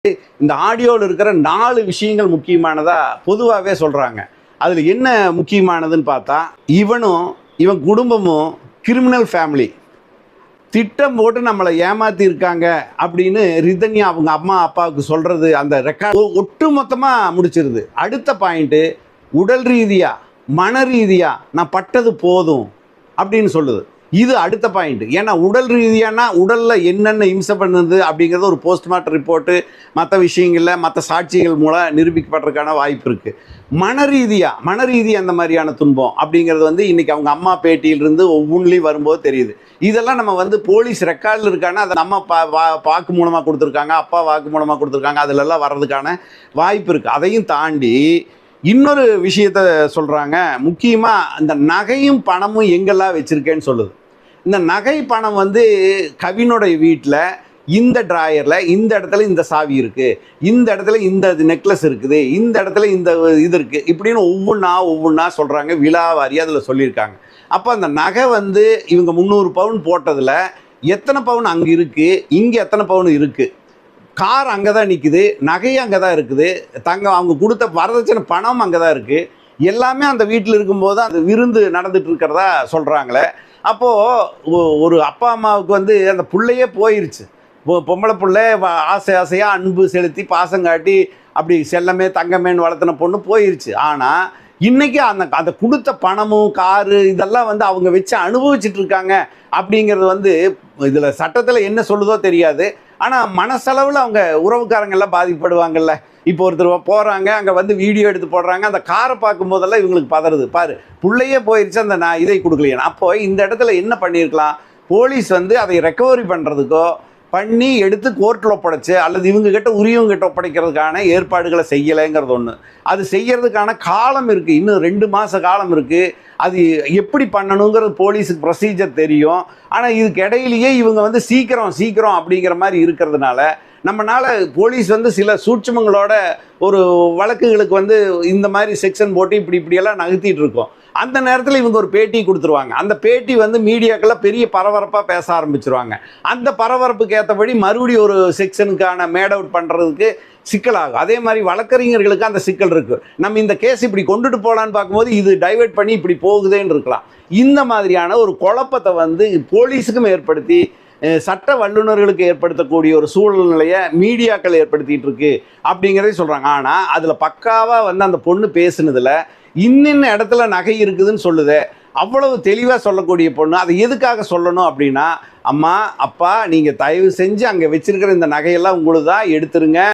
இந்த ஆடியோவில் இருக்கிற 4 விஷயங்கள் முக்கியமானதா பொதுவாகவே சொல்கிறாங்க. அதில் என்ன முக்கியமானதுன்னு பார்த்தா, இவன் குடும்பமும் கிரிமினல் ஃபேமிலி திட்டம் போட்டு நம்மளை ஏமாத்திருக்காங்க அப்படின்னு ரிதன்யா அவங்க அம்மா அப்பாவுக்கு சொல்கிறது அந்த ரெக்கார்டு ஒட்டு மொத்தமாக முடிச்சிருது. அடுத்த பாயிண்ட்டு, உடல் ரீதியாக மன ரீதியாக நான் பட்டது போதும் அப்படின்னு சொல்லுது. இது அடுத்த பாயிண்ட். ஏன்னா உடல் ரீதியானா உடலில் என்னென்ன இம்சை பண்ணுது அப்படிங்கிறது ஒரு போஸ்ட்மார்ட்டம் ரிப்போர்ட்டு மற்ற விஷயங்களில் மற்ற சாட்சிகள் மூலம் நிரூபிக்கப்படுறதுக்கான வாய்ப்பு இருக்குது. மன ரீதியாக அந்த மாதிரியான துன்பம் அப்படிங்கிறது இன்றைக்கி அவங்க அம்மா பேட்டியிலிருந்து ஒவ்வொன்றிலையும் வரும்போது தெரியுது. இதெல்லாம் நம்ம போலீஸ் ரெக்கார்டில் இருக்கானா அதை நம்ம வாக்கு மூலமாக கொடுத்துருக்காங்க, அப்பா வாக்கு மூலமாக கொடுத்துருக்காங்க, அதிலெல்லாம் வர்றதுக்கான வாய்ப்பு இருக்குது. அதையும் தாண்டி இன்னொரு விஷயத்த சொல்கிறாங்க. முக்கியமாக இந்த நகையும் பணமும் எங்கெல்லாம் வச்சுருக்கேன்னு சொல்லுது. இந்த நகை பணம் கவினுடைய வீட்டில் இந்த ட்ராயரில் இந்த இடத்துல இந்த சாவி இருக்குது, இந்த இடத்துல இந்த நெக்லஸ் இருக்குது, இந்த இடத்துல இந்த இது இருக்குது, இப்படின்னு ஒவ்வொன்றா சொல்கிறாங்க. விழாவாரியாக அதில் சொல்லியிருக்காங்க. அப்போ அந்த நகை இவங்க 300 பவுன் போட்டதில் எத்தனை பவுன் அங்கே இருக்குது, இங்கே எத்தனை பவுன் இருக்குது, கார் அங்கே தான் நிற்குது, நகையும் அங்கே தான் இருக்குது, அவங்க கொடுத்த வரதட்சணை பணம் அங்கே தான் இருக்குது, எல்லாமே அந்த வீட்டில் இருக்கும்போது அந்த விருந்து நடந்துட்டு இருக்கிறதா சொல்கிறாங்களே. அப்போது ஒரு அப்பா அம்மாவுக்கு அந்த பிள்ளையே போயிருச்சு. பொம்பளை பிள்ளை ஆசையாக அன்பு செலுத்தி பாசம் காட்டி அப்படி செல்லமே தங்கமேன்னு வளர்த்தின பொண்ணு போயிருச்சு. ஆனால் இன்றைக்கி அந்த கொடுத்த பணமும் காரு இதெல்லாம் அவங்க வச்சு அனுபவிச்சுட்டு இருக்காங்க. அப்படிங்கிறது இதில் சட்டத்தில் என்ன சொல்லுதோ தெரியாது. ஆனால் மனசளவில் அவங்க உறவுக்காரங்கெல்லாம் பாதிக்கப்படுவாங்கல்ல. இப்போ ஒருத்தர் போகிறாங்க, அங்கே வீடியோ எடுத்து போடுறாங்க, அந்த காரை பார்க்கும்போதெல்லாம் இவங்களுக்கு பதறுது. பாரு, பிள்ளையே போயிடுச்சு, அந்த நான் இதை கொடுக்கலையே. அப்போ இந்த இடத்துல என்ன பண்ணியிருக்கலாம், போலீஸ் அதை ரெக்கவரி பண்ணுறதுக்கோ பண்ணி எடுத்து கோர்ட்டில் ஒப்படைச்சு அல்லது இவங்ககிட்ட உரியவங்கிட்ட ஒப்படைக்கிறதுக்கான ஏற்பாடுகளை செய்யலைங்கிறது ஒன்று. அது செய்கிறதுக்கான காலம் இருக்குது, இன்னும் 2 மாத காலம் இருக்குது. அது எப்படி பண்ணணுங்கிறது போலீஸுக்கு ப்ரொசீஜர் தெரியும். ஆனால் இதுக்கு இடையிலேயே இவங்க சீக்கிரம் அப்படிங்கிற மாதிரி இருக்கிறதுனால நம்மளால் போலீஸ் சில சூட்சமங்களோட ஒரு வழக்குகளுக்கு இந்த மாதிரி செக்ஷன் போட்டு இப்படியெல்லாம் நகர்த்திட்டு இருக்கோம். அந்த நேரத்தில் இவங்க ஒரு பேட்டி கொடுத்துருவாங்க. அந்த பேட்டி மீடியாக்கெல்லாம் பெரிய பரபரப்பாக பேச ஆரம்பிச்சிருவாங்க. அந்த பரபரப்புக்கு ஏற்றபடி மறுபடியும் ஒரு செக்ஷனுக்கான மேட் அவுட் பண்ணுறதுக்கு சிக்கலாகும். அதே மாதிரி வழக்கறிஞர்களுக்கு அந்த சிக்கல் இருக்குது. நம்ம இந்த கேஸ் இப்படி கொண்டுட்டு போகலான்னு பார்க்கும்போது இது டைவெர்ட் பண்ணி இப்படி போகுதேன்னு இருக்கலாம். இந்த மாதிரியான ஒரு குழப்பத்தை போலீஸுக்கும் ஏற்படுத்தி சட்ட வல்லுநர்களுக்கு ஏற்படுத்தக்கூடிய ஒரு சூழ்நிலையை மீடியாக்கள் ஏற்படுத்திகிட்டு இருக்கு அப்படிங்கிறதே சொல்கிறாங்க. ஆனால் அதில் பக்காவாக அந்த பொண்ணு பேசுனதில் இன்னின்ன இடத்துல நகை இருக்குதுன்னு சொல்லுது. அவ்வளவு தெளிவாக சொல்லக்கூடிய பொண்ணு அதை எதுக்காக சொல்லணும் அப்படின்னா, அம்மா அப்பா நீங்கள் தயவு செஞ்சு அங்கே வச்சிருக்கிற இந்த நகையெல்லாம் உங்களுக்கு தான், எடுத்துருங்க.